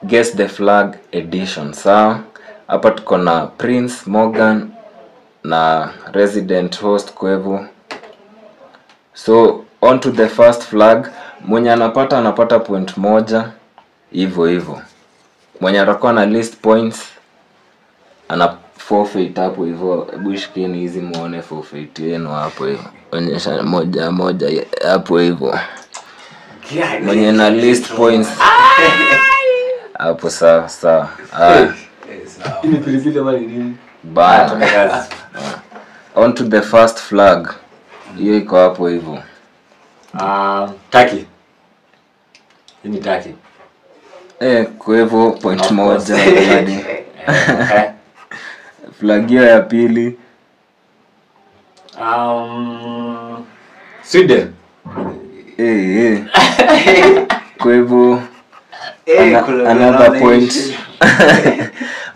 Guess the Flag edition. Sawa, hapa tuko na Prince Morgan na resident host Kwevu. So on to the first flag. Mwenye anapata point moja hivyo. Mwenye atakuwa na list points ana forfeit hapo hivyo. Bushkini hizi muone forfeit yenu hapo hivyo. Onyesha moja hapo hivyo. Mwenye na list points hapo sawa. Ini pilipili mali nini? Bad. On to the first flag. Hiyo iko hapo hivyo. Turkey. Ini Turkey. Kwa hivyo point moja hadi. Flag ya pili. Sweden. Kwa hivyo another point.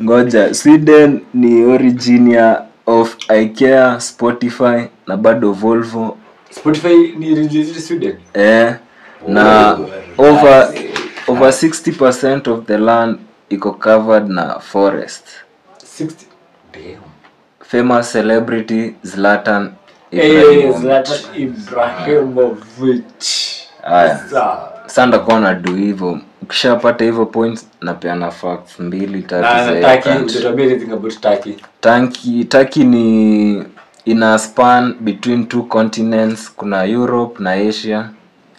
Ngoja, Sweden ni origin of IKEA, Spotify na bado Volvo. Spotify ni released Sweden. Na over 60% of the land iko covered na forest. 60. Damn. Famous celebrity Zlatan Ibrahimovic. Sanda kona do hivyo. Ukishapata hivyo points napeana facts 2-3 za Turkey. Tell me anything about Turkey. Turkey ni ina span between two continents. Kuna Europe na Asia.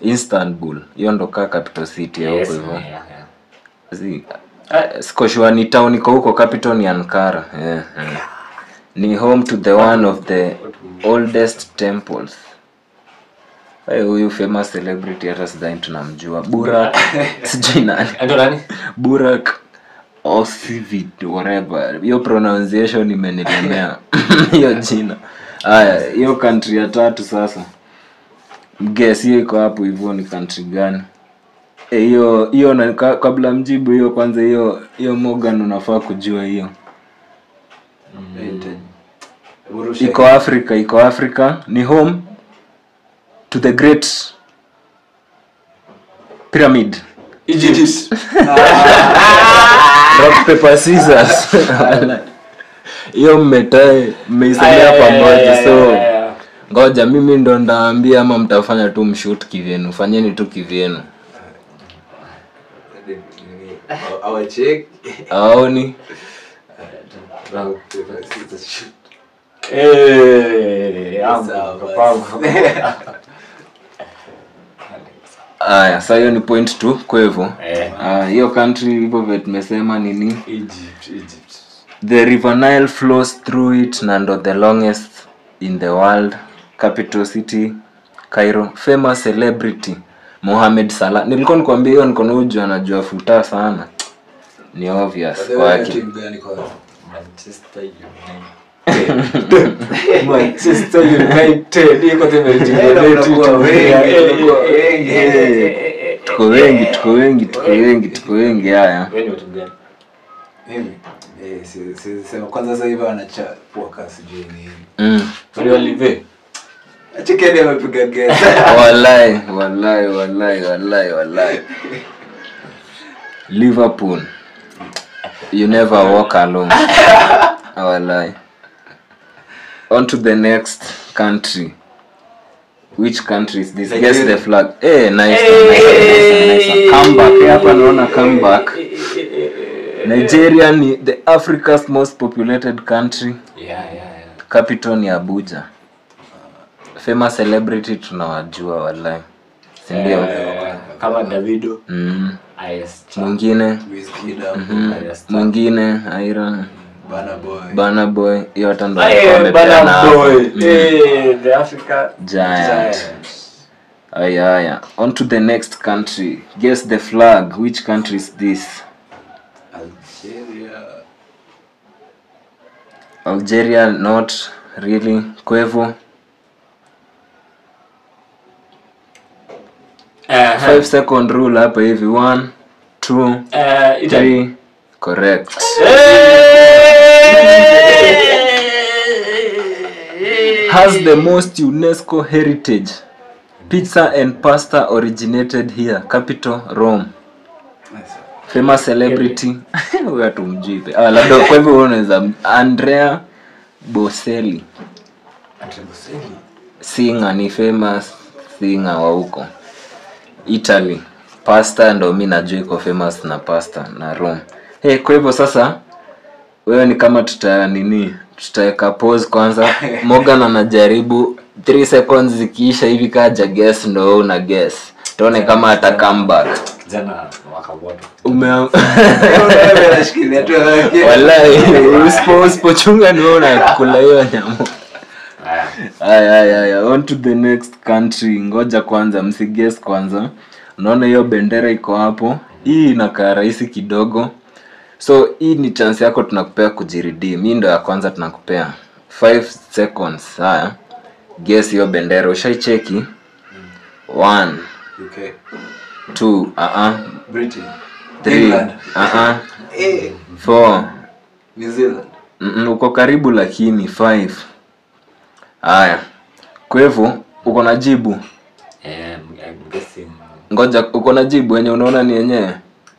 Istanbul hiyo ndo capital city ya huko hivyo. Sikoshua ni town iko huko, capital ni Ankara. Ni home to the one of the oldest temples. Huyu famous celebrity hata sidhani tunamjua. Burak sijui nani. Nani? Burak Osivit whatever. Hiyo pronunciation imenilemea. Hiyo jina. Haya, hiyo country ya tatu sasa. Guess hiyo iko hapo hivyo ni country gani? Hiyo na kabla mjibu hiyo kwanza hiyo Morgan unafaa kujua hiyo. Iko Africa, ni home to the great pyramid. Egypt. Rock paper scissors. Hiyo mmeisemea pamoja so ngoja mimi ndo ndaambia ama mtafanya tu mshoot kivyenu. Fanyeni tu kivyenu. Our check. Aoni. Aya, sasa hiyo ni point tu kwa hivyo. Hiyo country hivyo vile tumesema nini? Egypt. The River Nile flows through it na ndo the longest in the world. Capital city Cairo. Famous celebrity Mohamed Salah. Nilikuwa nikwambia hiyo niko na ujua anajua futa sana. Ni obvious kwake. Manchester United iko temeriti. Tuko wengi haya. Wewe ni watu gani? Sema kwanza sasa hivi anachapua kasi juu ni. Ndio live. Achikeni amepiga gate. Wallahi. Liverpool. You never walk alone. Wallahi. On to the next country. Which country is this? Guess the flag. Nice. Comeback. Hapa naona comeback. Nigeria ni the Africa's most populated country. Yeah. Capital ni Abuja. Famous celebrity tunawajua wallahi. Si ndio? Kama Davido. Mwingine. Mwingine Aira. Burna Boy. Hiyo hata ndo Burna Boy. The Africa Giant. Aya. On to the next country. Guess the flag. Which country is this? Algeria not really. Kwevu. 5 second rule hapa hivi. 1 2 3. Correct. Has the most UNESCO heritage. Pizza and pasta originated here. Capital Rome. famous celebrity huyo tumjipe labda kwa hivyo unaweza Andrea Bocelli singer, ni famous singer wa huko Italy. Pasta ndo mimi najua iko famous na pasta na Rome. Kwa hivyo sasa wewe ni kama tutaweka pause kwanza. Morgan anajaribu 3 seconds zikiisha hivi kaja guess ndo una guess. Tuone kama ata come back. Jana wakaboto. Anashikilia tu. Wallahi usipochunga ndio unakula hiyo nyama. Aya, on to the next country. Ngoja kwanza msigess kwanza. Unaona hiyo bendera iko hapo. Hii inakaa rahisi kidogo. So hii ni chance yako tunakupea kujiredeem. Mimi ndo ya kwanza tunakupea 5 seconds. Haya. Guess hiyo bendera ushaicheki? 1 UK 2 Britain 3 4 New Zealand uko karibu lakini 5. Haya. Kwa hivyo uko na jibu? I'm guessing. Ngoja uko na jibu yenye unaona ni yenyewe?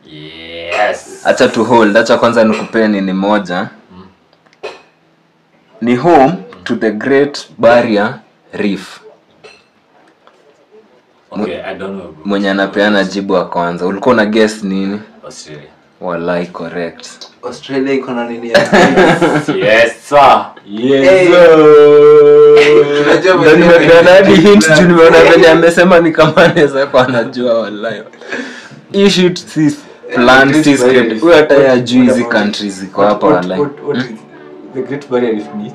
Yes. Acha tu hold. Acha kwanza nikupee ni moja. Ni home to the Great Barrier Reef. Okay, I don't know. Mwenye anapeana jibu wa kwanza. Ulikuwa na guess nini? Australia. Wallahi correct. Australia iko na nini ya? Yes sir. Yes. Ndio nimepeana hadi hint juu nimeona venye amesema ni kama anaweza kwa anajua wallahi. Hii shit si plan si script. Wewe hata ya juu hizi countries ziko hapa wallahi. The Great Barrier Reef ni?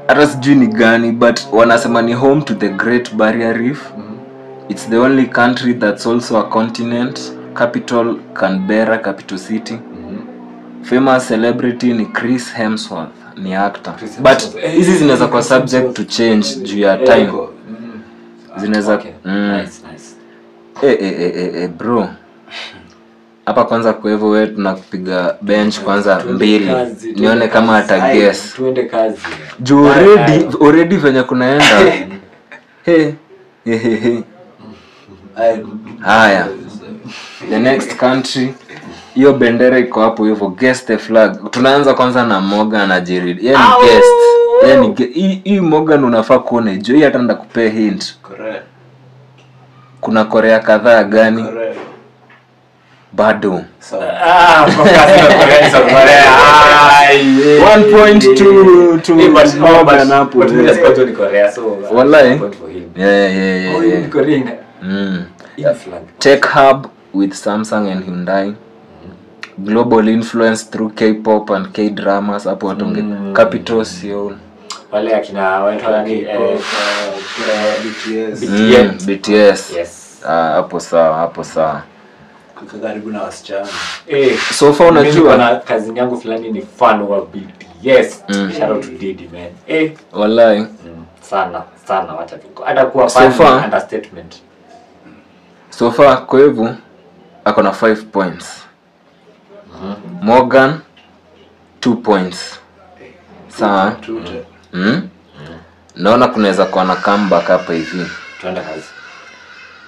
Hata sijui ni gani but wanasema ni home to the Great Barrier Reef. It's the only country that's also a continent. Capital Canberra, capital city. Famous celebrity ni Chris Hemsworth, ni actor. But hizi zinaweza kwa subject to change juu ya time. Zinaweza nice. Bro. Hapa kwanza kwa hivyo wewe tunakupiga bench kwanza 2. Nione kama ata guess. Tuende kazi. Juu already venye kunaenda. Haya. The next country. Hiyo bendera iko hapo hivyo. Guess the flag. Tunaanza kwanza na Morgan na Jared. Yeye ni guest. Hii Morgan unafaa kuona hiyo. Hii hata ndakupea hint. Correct. Kuna Korea kadhaa gani? Correct. Bado. Korea. 1 point to Morgan hapo. But mimi nasipata ni Korea so. Wallahi. Yeah. Oh, ni Korea. Tech hub with Samsung and Hyundai. Global influence through K-pop and K-dramas. Hapo watonge capital Seoul. Wale akina wanaitwa ni BTS. Yes. Hapo sawa. Kuko karibu na wasichana. So far unajua na kazi yangu fulani ni fan wa BTS. Shout out to Diddy man. Wallahi. Sana wacha tuko. Hata kuwa fan understatement. So far kwa hivyo ako na 5 points. Morgan 2 points. Sawa. Naona kunaweza kuwa na comeback hapa hivi. Tuende kazi.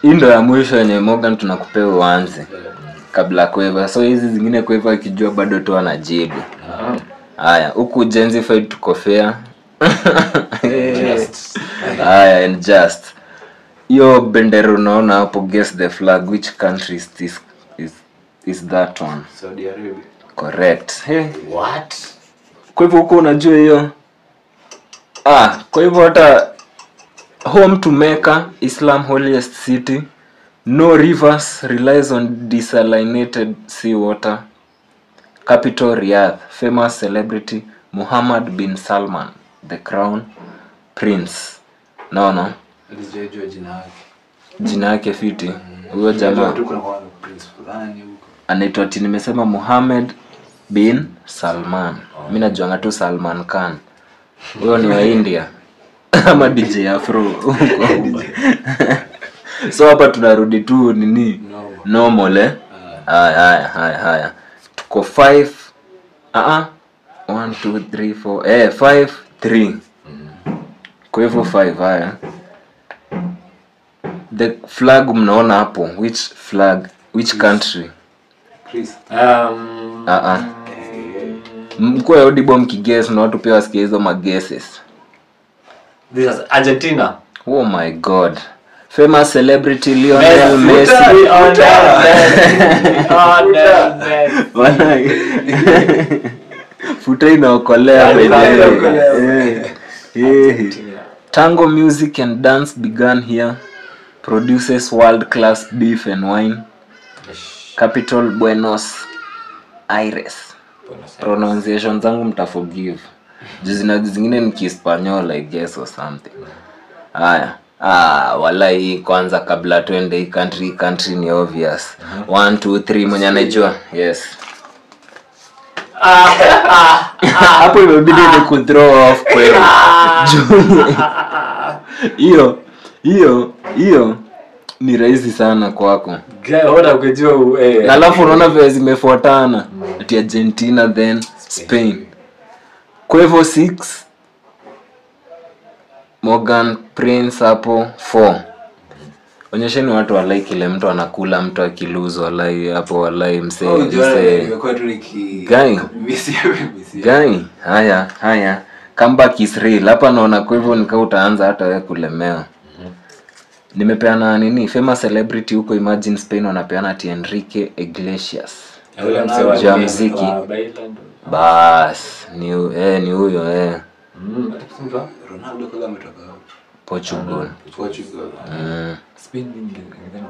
Hii ndio ya mwisho yenye Morgan tunakupea uanze kabla kueva. So hizi zingine kueva akijua bado tu anajibu. Haya, huku Genzified tuko fair. Haya, and just. Yo bendera unaona hapo, guess the flag. Which country is this? Is that one? Saudi Arabia. Correct. What? Kwa hivyo huko unajua hiyo? Kwa hivyo hata home to Mecca, Islam holiest city. No rivers, relies on desalinated seawater. Capital Riyadh. Famous celebrity Muhammad bin Salman, the crown prince. No. Alijua jina yake. Jina yake fiti. Huyo jamaa prince fulani huko. anaitwa nimesema Muhammad bin Salman. Mimi najuanga tu Salman Khan. Huyo ni wa India. Ama DJ Afro. So hapa tunarudi tu nini? Normal Haya. Tuko 5. 1 2 3 4. 5 3. Kwa hivyo 5 haya. The flag mnaona hapo, which flag, which country? Chris. Mkwe audible mkiguess na watu pia wasikie hizo maguesses. This is Argentina. Oh my god. Famous celebrity Lionel Messi. Futa inaokolea by Tango music and dance began here. Produces world-class beef and wine. Capital Buenos Aires. Pronunciation zangu mtaforgive. Juzina zingine ni Kispanyol I guess or something. Haya. Walai kwanza kabla twende country ni obvious. 1 2 3 mwenye anajua. Yes. Hapo imebidi ni ku throw off kweli. Hiyo ni rahisi sana kwako. Gaona ukijua Na alafu unaona vile zimefuatana. Ati Argentina then Spain. Kwa hivyo 6 Morgan Prince hapo 4. Onyesheni watu walai kile mtu anakula mtu akiluzo walai hapo walai msee. Guy. Haya. Comeback is real. Hapa naona kwa hivyo nikao utaanza hata wewe kulemewa. Nimepeana nini? Famous celebrity huko Imagine Spain wanapeana ati Enrique Iglesias. yule msee wa muziki. Bas, ni huyo Ronaldo kama ametoka Portugal. Spain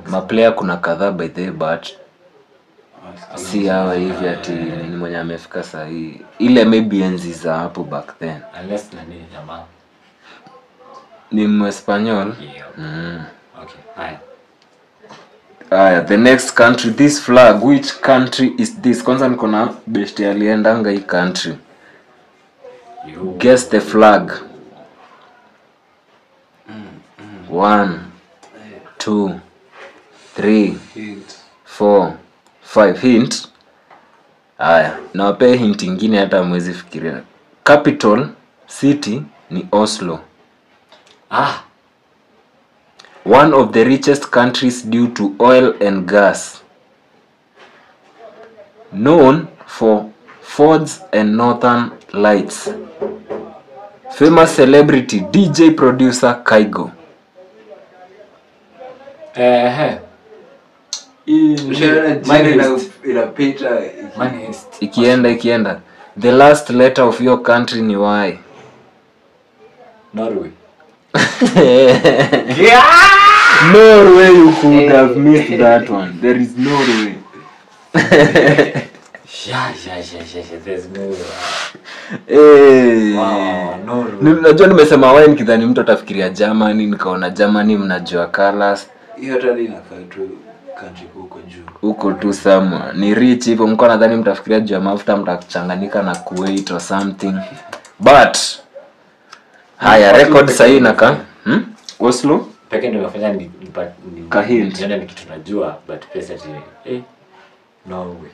Maplayer kuna kadhaa by the but si hawa hivi ati ni mwenye amefika sahi. Ile maybe enzi za hapo back then. unless nani jamaa Ni Mwespanyol. Okay, the next country, this flag, which country is this? Kwanza niko na best aliendanga hii country. Guess the flag. 1 2 3 4 5 hint. Nawapea hint ingine hata mwezi fikiria. Capital city ni Oslo. One of the richest countries due to oil and gas. Known for Fords and Northern Lights. Famous celebrity DJ producer Kygo. Ikienda. The last letter of your country ni Y. Norway. Norway, you could have missed that one. There is Norway. There's no Norway. Najua nimesema wine kidhani mtu atafikiria Germany, nikaona Germany mnajua colors. Hiyo tani inakaa tu country huko juu. Huko tu somewhere. Ni rich hivyo mko nadhani mtafikiria juu ya mafuta mtachanganyika na Kuwait or something. But haya record sahihi naka Oslo pekee ndio nimefanya ni kahint. Niona ni kitu najua but pesa Norway.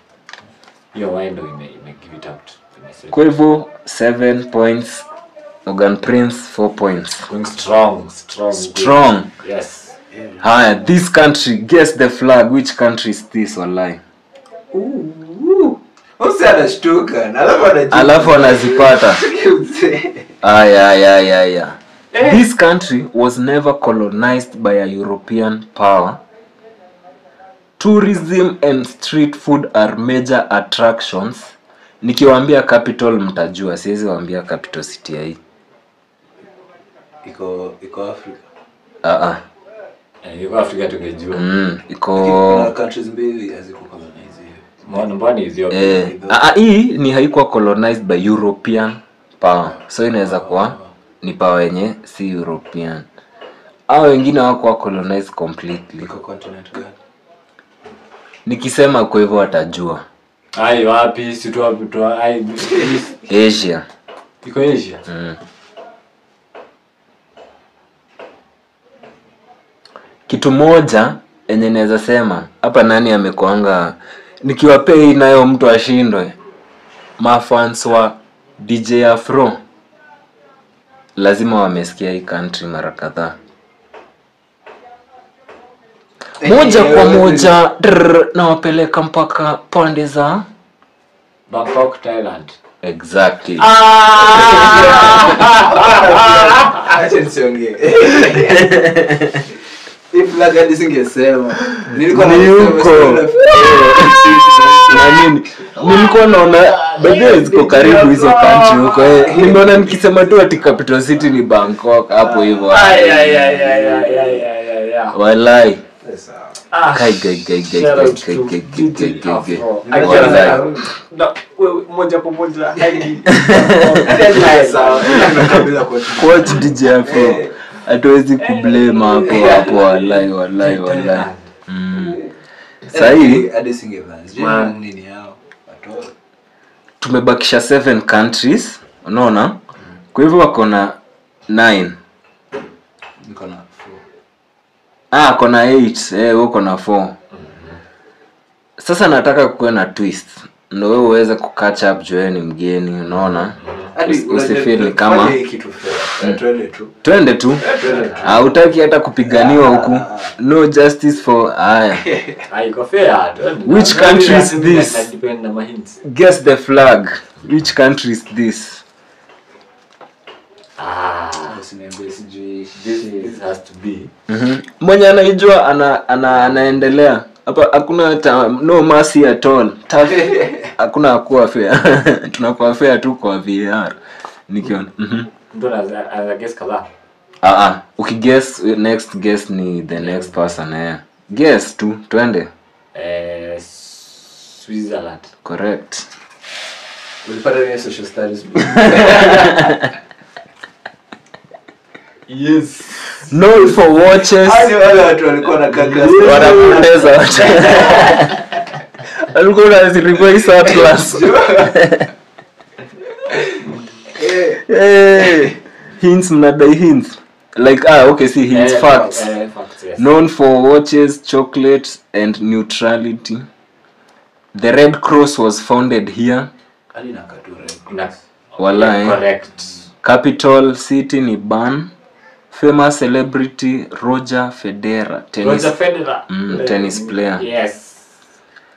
Hiyo wine ndio ime give it out. Kwa hivyo 7 points. Morgan Prince 4 points. Going strong. Yes. Haya, this country, guess the flag. Which country is this wallahi? Anashtuka. Alafu anazipata. Aya. This country was never colonized by a European power. Tourism and street food are major attractions. Nikiwaambia capital mtajua, siwezi waambia capital city hii. Iko Africa. Yuko Afrika tungejua. Iko countries mbili haziko colonized. Mbona Ethiopia? Hii ni haikuwa colonized by European power. So inaweza kuwa ni power yenye si European. Hao wengine wako colonized completely. Iko continent gani? Nikisema kwa hivyo watajua. Wapi? Si tu Asia. Iko Asia. Kitu moja enye naweza sema hapa nani amekuanga nikiwapei nayo mtu ashindwe. Mafans wa DJ Afro lazima wamesikia hii country mara kadhaa. moja kwa moja nawapeleka mpaka pande za Bangkok, Thailand. exactly. Acha nisiongee. If flag hadi singesema. Nilikuwa Ni huko. Na nini? Nilikuwa naona bado ziko karibu hizo country huko. Nimeona nikisema tu ati capital city ni Bangkok hapo hivyo. Wallahi. Kai. Moja kwa moja. Coach DJ Afro. Hatuwezi kublame hapo wallahi. Sahi hadi singevana. Nini yao? Watu tumebakisha 7 countries, unaona? Kwa hivyo wako na 9. niko na 4. Kona 8, uko na 4. Sasa nataka kuwe na twist. Ndio wewe uweze kukatch up juu ni mgeni, unaona? Usifeel kama kitu fair. twende tu. Hutaki hata kupiganiwa huku. No justice for Haiko fair. Which country is this? Depend na hints. Guess the flag. Which country is this? Usiniambie sijui. This has to be. Mwenye anaijua anaendelea. Hapa hakuna no mercy at all. Hakuna kuwa fair. Tunakuwa fair tu kwa VR. Nikiona. Ndio as guess kadhaa. Ukiguess next guess ni the next person Guess tu, twende. Switzerland. Correct. Ulipata ni social studies. Yes. Known for watches. Hadi wale watu walikuwa na class. Wanapendeza watu. Alikuwa na reverse atlas. Hints mnadai hints. Like okay, see hints facts. Facts, yes. Known for watches, chocolates and neutrality. The Red Cross was founded here. Hadi na kature. Wallahi. Correct. Capital city ni Bern. Famous celebrity Roger Federer. Tennis player. Yes.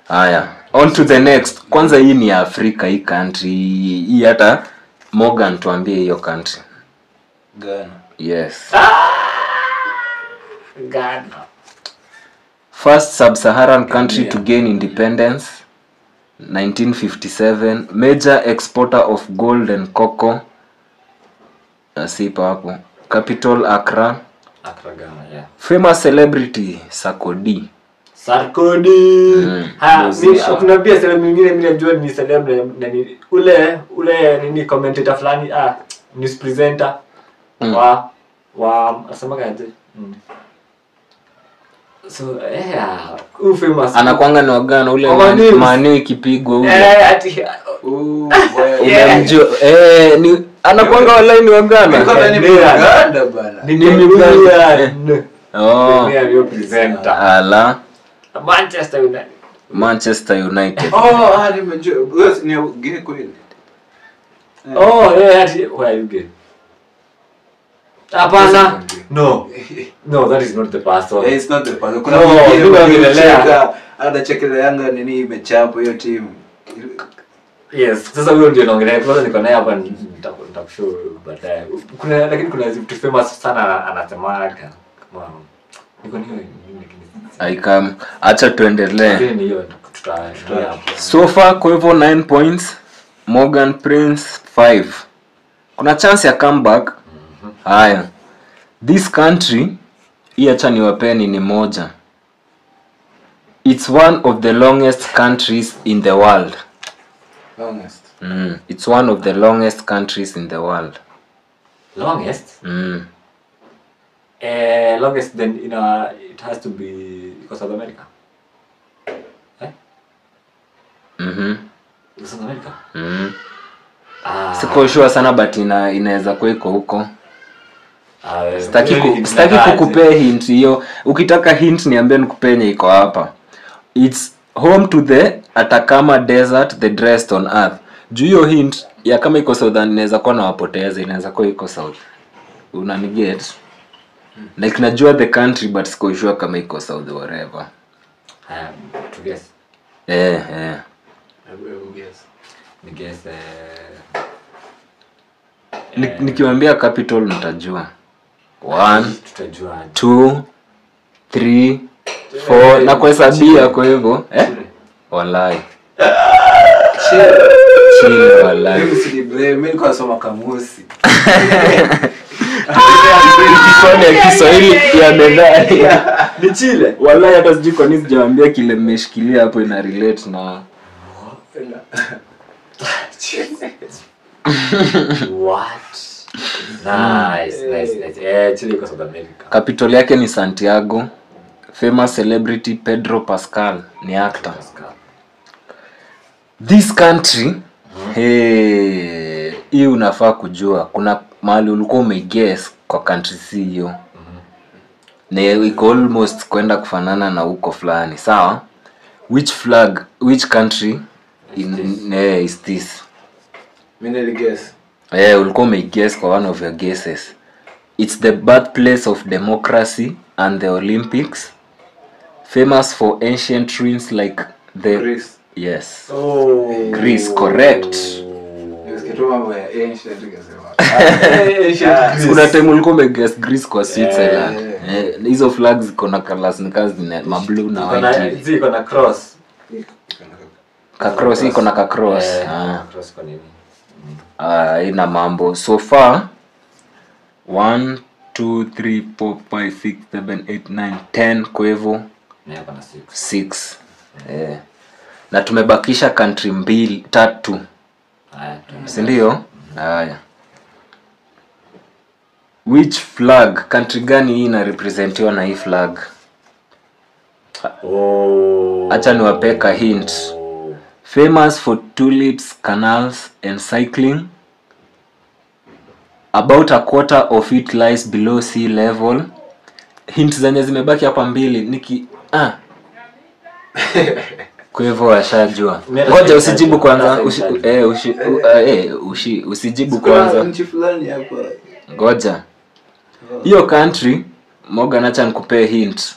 Haya, on to the next. Kwanza hii ni Afrika, hii country. Hii hata Morgan tuambie hiyo country. Ghana. Yes. Ghana. First sub-Saharan country to gain independence. 1957. Major exporter of gold and cocoa. Nasipa hapo. Capital Accra. Accra, Ghana, yeah. Famous celebrity Sarkozy. Kuna pia celeb mwingine mimi najua ni celeb na ni ule nini commentator fulani news presenter wa asema kaje. So famous Anakuanga ni wagana ule mani ikipigwa ule. ati Unamjua ni anakuanga wala ni wagana. Uganda bana. Ni Uganda. Ni presenter. Ala Manchester United. Nimejua. Wewe ni gine kweli. Where are you going? Hapana. No, that is not the person. Yeah, it's not the person. Kuna anachekela Yanga nini imechapa hiyo timu. Yes, sasa huyo ndio naongelea. Kwanza niko naye hapa nitakushow baadaye. Lakini kuna vitu famous sana anasemaga kama niko niyo Aikam, acha tuendelee. lakini hiyo tutaendelea hapo. So far kwa hivyo 9 points, Morgan Prince 5. Kuna chance ya comeback. Haya. This country, hii acha niwapeni ni moja. It's one of the longest countries in the world. Longest. It's one of the longest countries in the world. Longest? Longest then it has to be South America. South America? Siko sure sana but inaweza kuwa iko huko. Sitaki kukupea hint hiyo. Ukitaka hint niambie nikupenye iko hapa. It's home to the Atacama Desert, the driest on earth. Juu hiyo hint ya kama iko southern inaweza kuwa na wapoteza, inaweza kuwa iko south. Unaniget? Like najua the country but siko sure kama iko south or whatever. To guess. Yeah. Hebu guess. Ni guess Nikiwaambia capital mtajua. 1 tutajua 2 3 4 na kuhesabia kwa hivyo wallahi. Chile wallahi. Mimi si blame, mimi niko nasoma kamusi. Kiswahili ya methali. ni Chile. Wallahi hata sijui kwa nini sijawaambia kile mmeshikilia hapo ina relate na What? Nice. Chile iko South America. capital yake ni Santiago. Famous celebrity Pedro Pascal ni actor. This country hii unafaa kujua. Kuna mahali ulikuwa umeguess kwa country si hiyo. Na iko almost kwenda kufanana na huko fulani. Sawa? Which country is this? Mimi niliguess. Ulikuwa umeguess kwa one of your guesses. It's the birthplace of democracy and the Olympics. Famous for ancient ruins like the Greece. Yes. Greece, correct. Nisikitu mambo ya ancient ngesema. Kuna time ulikuwa umeguess Greece kwa Switzerland. Hizo flags ziko na colors ni kazi ma blue na white. Ziko na cross. Cross iko na cross. Cross kwa nini? Ina mambo. So far 1 2 3 4 5 6 7 8 9 10 kwa hivyo Na hapa na 6. Na tumebakisha country 3. Si ndio? Haya. Which flag, country gani hii ina representiwa na hii flag? Acha niwapeka hint. Famous for tulips, canals and cycling. About a quarter of it lies below sea level. Hint zenye zimebaki hapa 2 Kwa hivyo washajua. Ngoja usijibu kwanza. Usijibu kwanza. Nchi fulani hapa. Ngoja. Hiyo country Morgan acha nikupee hint.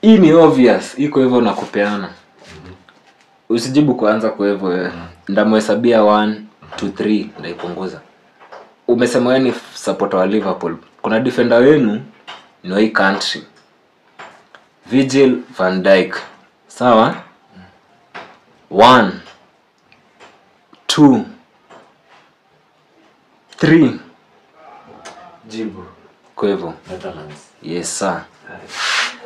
Hii ni obvious. Iko hivyo nakupeana. Usijibu kwanza kwa hivyo ndamhesabia 1 2 3 ndaipunguza. Umesema wewe ni supporter wa Liverpool. Kuna defender wenu ni wa hii country. Virgil van Dijk. Sawa? 1 2 3 Jibu. kwa hivyo. Netherlands. Yes sir.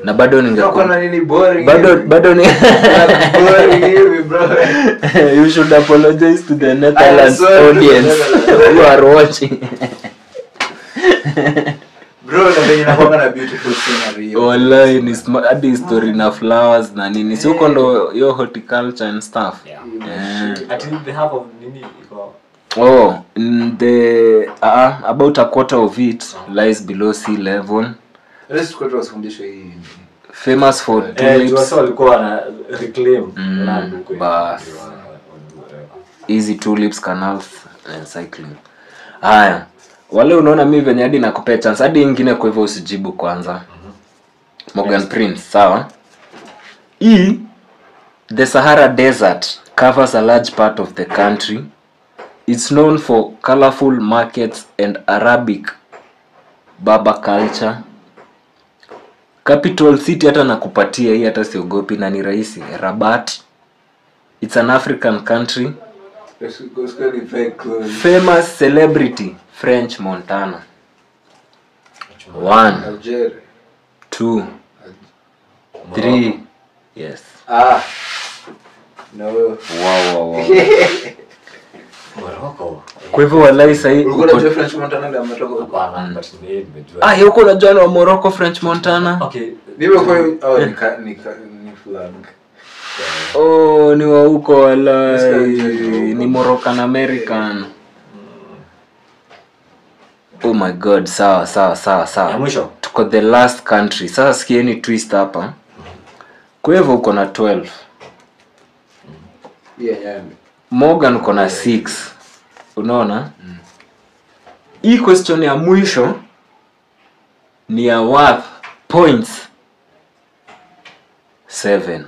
Na bado Kuna nini boring? bado ni boring hivi bro. You should apologize to the Netherlands audience who are watching. Bro, na venye nakuanga na beautiful scenery. Wallahi ni hadi story na flowers na nini. Si uko ndo yo horticulture and stuff. At least the half of nini iko. About a quarter of it lies below sea level. Let's go to fundisho hii. Famous for tulips. Walikuwa na reclaim land huko. Bas. Easy tulips, canals and cycling. Haya. Wale unaona mimi venye hadi nakupea chance hadi nyingine kwa hivyo usijibu kwanza. Morgan Prince, sawa? The Sahara Desert covers a large part of the country. It's known for colorful markets and Arabic Berber culture. Capital city hata nakupatia hii hata siogopi na ni rahisi. Rabat. It's an African country. Let's go very close. Famous celebrity French Montana. 1 Algeria. 2 3 Yes. No. Wow. Morocco. Kwa hivyo wallahi sahi Ulikuwa na French Montana ndio ametoka huko. Hapana, but nimejua. yuko unajua wa Morocco French Montana? Okay. Niwe kwa ni flag. Ni wa huko wallahi ni Moroccan American. Oh my god, sawa. Ya mwisho. Tuko the last country. Sasa sikieni twist hapa. Kwa hivyo uko na 12. Yeah. Morgan uko na 6. Unaona? Hii question ya mwisho ni ya worth points 7.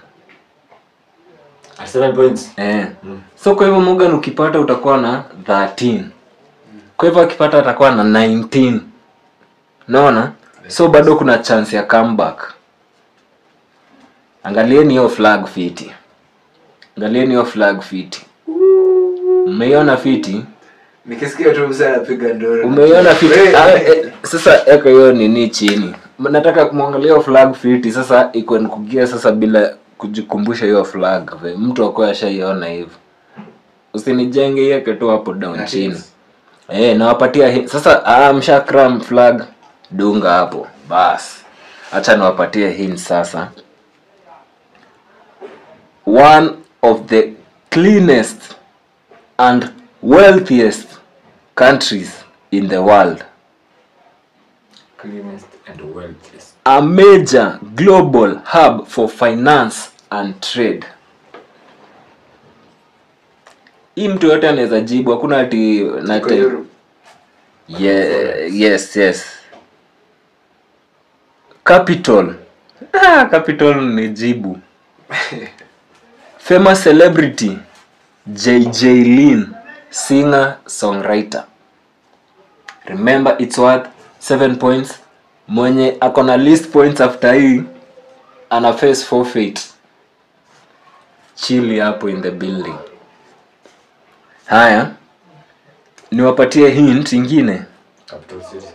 At 7 points. So kwa hivyo Morgan ukipata utakuwa na 13. Kwa hivyo akipata atakuwa na 19. Unaona? So bado kuna chance ya comeback. Angalieni hiyo flag fiti. Umeiona fiti? Nikisikia tu msana anapiga ndoro. Umeiona fiti? Sasa eka hiyo nini chini. Nataka kumwangalia hiyo flag fiti. Sasa iko nikugia sasa bila kujikumbusha hiyo flag. Mtu akao ashaiona hivyo. Usinijenge yake tu hapo down chini. Nawapatia sasa mshakram flag dunga hapo. Bas. Acha niwapatie hint sasa. One of the cleanest and wealthiest countries in the world. Cleanest and wealthiest. A major global hub for finance and trade. Hii mtu yote anaweza jibu, hakuna ati yes. Capital. Capital ni jibu. Famous celebrity JJ Lin, singer songwriter. Remember it's worth 7 points. Mwenye akona list points after hii ana face forfeit. Chili hapo in the building. Haya, niwapatie hint ingine. Capital city.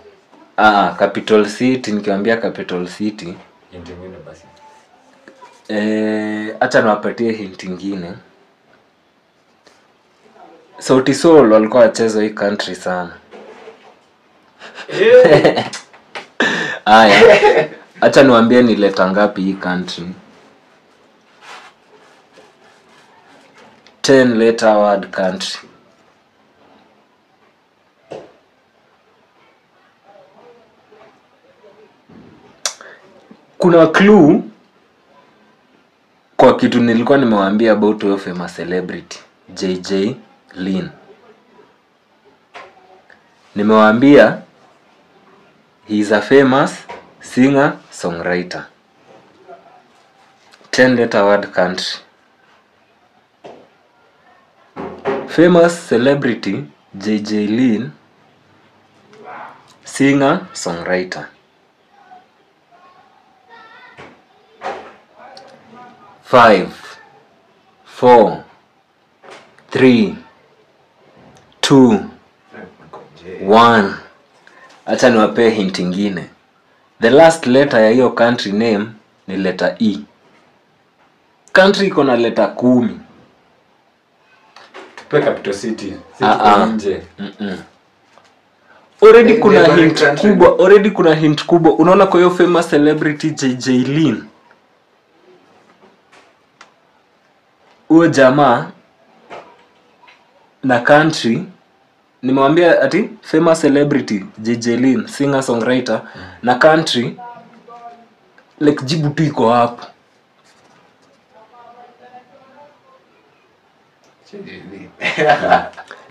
Capital city, nikiwaambia capital city. Hint ingine basi. Acha niwapatie hint ingine. Sauti Sol walikuwa wacheza hii country sana. Haya, acha niwaambie ni leta ngapi hii country. 10 letter word country. Kuna clue kwa kitu nilikuwa nimewaambia about your famous celebrity JJ Lin. Nimewaambia he is a famous singer songwriter. 10 letter word country. Famous celebrity JJ Lin, singer songwriter. 5 4 3 2 1. Acha niwape hint ingine. The last letter ya hiyo country name ni letter E. Country iko na letter 10. Tupe capital city. Nje. Already kuna hint kubwa. Unaona kwa hiyo famous celebrity JJ Lin. Huyo jamaa na country nimewambia ati famous celebrity JJ Lin, singer songwriter, na country like jibu tu iko hapo.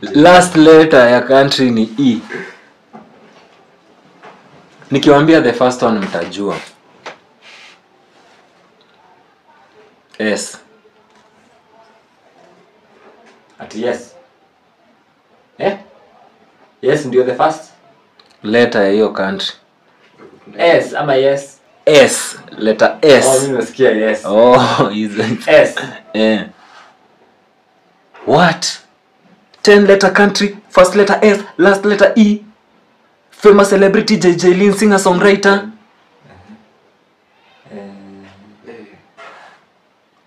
Last letter ya country ni E. Nikiwaambia the first one mtajua. S. Ati yes. Yes ndio the first letter ya hiyo country. S ama yes. S, letter S. Mimi nasikia yes. Is it S? What? 10 letter country, first letter S, last letter E. Famous celebrity JJ Lin, singer songwriter.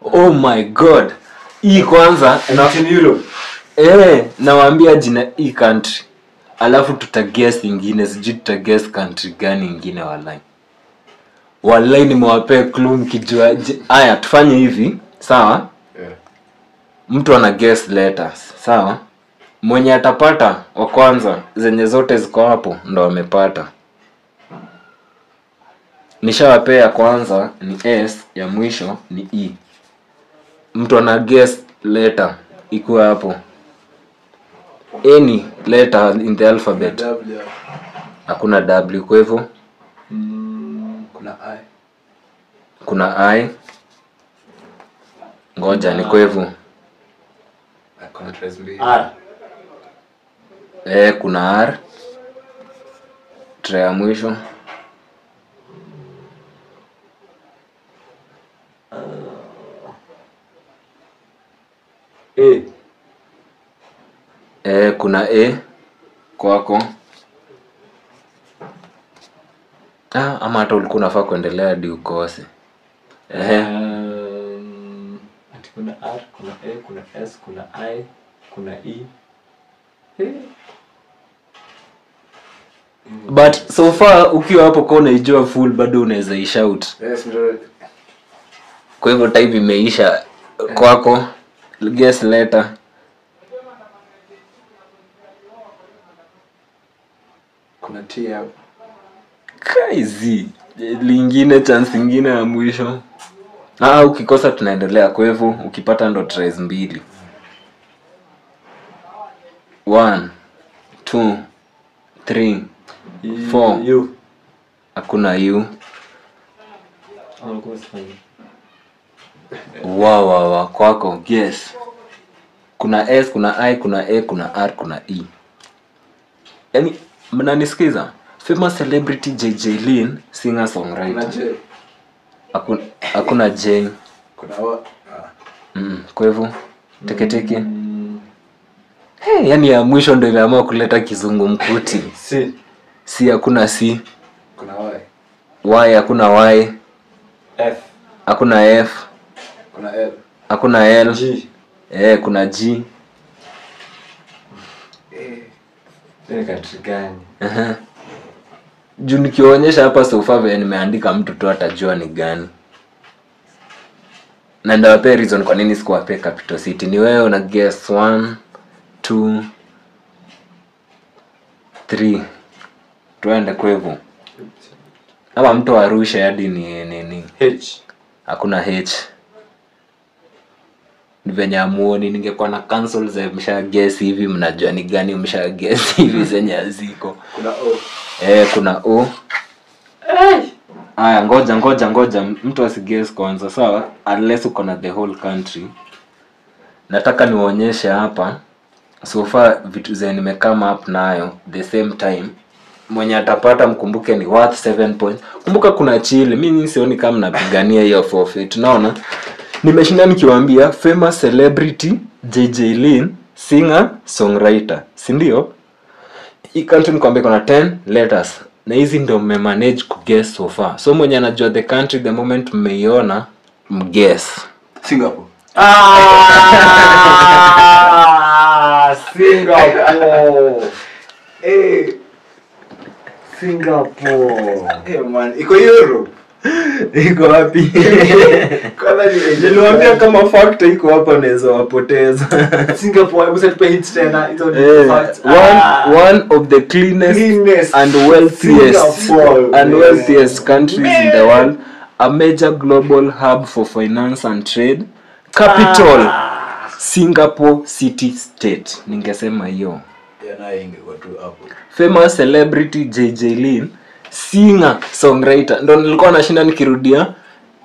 Oh my god. E kwanza in Europe. Nawaambia jina E country. Alafu tutaguess ingine, sijui tutaguess country gani ingine wallahi. Wallahi nimewapea clue mkijua. Haya tufanye hivi, sawa? Mtu ana guess letters, sawa? Mwenye atapata wa kwanza zenye zote ziko hapo ndo amepata. Nishawapea kwanza ni S, ya mwisho ni E. Mtu ana guess letter iko hapo. Any letter in the alphabet. W. Hakuna W, kwa hivyo Kuna I. Kuna I. Ngoja ni kwevu. Kuna trace mbili. R. Kuna R. Tre ya mwisho. A. Kuna A kwako. Ama hata ulikuwa unafaa kuendelea hadi ukose. Ati kuna R, kuna A, kuna S, kuna I, kuna E. But so far ukiwa hapo kwa unaijua full bado unaweza ishout. Yes, ndio. Kwa hivyo time imeisha kwako. Guess letter. Kuna T hapo. Crazy. Lingine chance nyingine ya mwisho. Ukikosa tunaendelea kwa hivyo ukipata ndo trace mbili. 1 2 3 4 U. Hakuna U. Alikuwa sifanye. Wow, kwako guess. Kuna S, kuna I, kuna A, kuna R, kuna E. Yaani mnanisikiza? Famous celebrity JJ Lin, singer songwriter. Hakuna J. Kuna O. Kwa hivyo teke. Yaani ya mwisho ndio imeamua kuleta kizungu mkuti. C hakuna C. Kuna Y. Y hakuna Y. F. Hakuna F. Kuna L. Hakuna L. G. Kuna G. Ni country gani? Juu nikionyesha hapa so far vile nimeandika mtu tu atajua ni gani. Na ndio wape reason kwa nini sikuwape capital city. Ni wewe una guess 1 2 3. Tuende kwa hivyo. Ama mtu arushe hadi ni H. Hakuna H. Ni venye amuoni ningekuwa na cancel za msha guess hivi mnajua ni gani msha guess hivi zenye aziko. Kuna O. Kuna O. Aya ngoja mtu asiguess kwanza sawa unless uko na the whole country. Nataka niwaonyeshe hapa so far vitu zenye nimekama up nayo the same time. Mwenye atapata mkumbuke ni worth 7 points. Kumbuka kuna chill. Mimi sioni kama napigania hiyo forfeit. Unaona? Nimeshinda nikiwaambia famous celebrity JJ Lin, singer songwriter. Si ndio? Hii country nikwambia kuna 10 letters. Na hizi ndio mmemanage kuguess so far. So mwenye anajua the country the moment mmeiona mguess. Singapore. Singapore. Singapore. Man, iko Europe. Iko wapi? Kwanza Niliwaambia kama fact iko hapa naweza wapoteza. Singapore, hebu tupe hints tena. Hizo ni facts. One of the cleanest and wealthiest countries in the world, a major global hub for finance and trade, capital Singapore city state. Ningesema hiyo. Yana ingekuwa tu hapo. Famous celebrity JJ Lin, singer songwriter. Ndio nilikuwa nashinda nikirudia.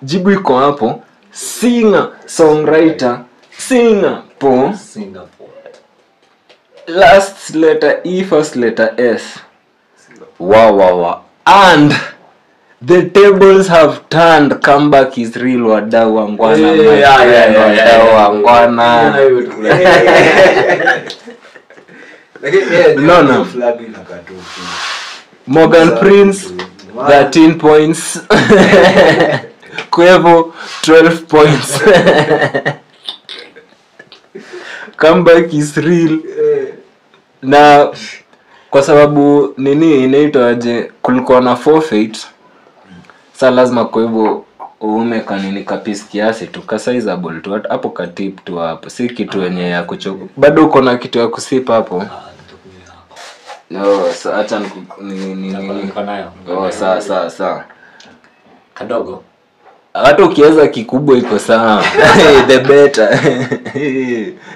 Jibu iko hapo. Singer songwriter Singapore. Last letter E, first letter S. Wow. And the tables have turned. Comeback is real. Wadau wangwana. Wadau wangwana. No. Flag inakatufu. Morgan Prince 13 points. Kwevo 12 points. Comeback is real. Na kwa sababu nini inaitwa aje kulikuwa na forfeit. Sasa lazima Kwevo uume kanini kapisi kiasi tu sizable tu hapo katip tu hapo. Si kitu yenye ya kuchoka. Bado uko na kitu ya kusipa hapo. No, so acha niko nayo. Sawa. Kadogo. Hata ukiweza kikubwa iko sawa. The better.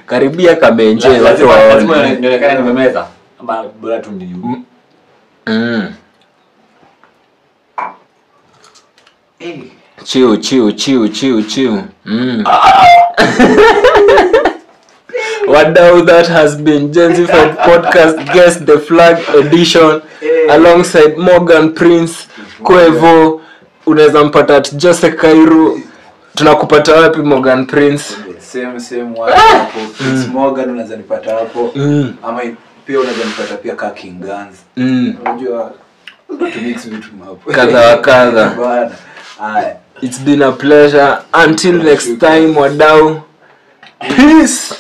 Karibia kamenje watu waone. Lazima nionekane nimemeza. Ama bora tu ni. Chill. Wadau, that has been Genzified Podcast Guess the Flag Edition alongside Morgan Prince Kwevo. Unaweza mpata at Jose Kairu. Tunakupata wapi Morgan Prince? Same watu hapo. Prince Morgan unaweza nipata hapo. Ama pia unaweza nipata pia ka King Guns. Unajua to mix vitu hapo. Kadha. Haya. It's been a pleasure. Until next time, wadau. Peace.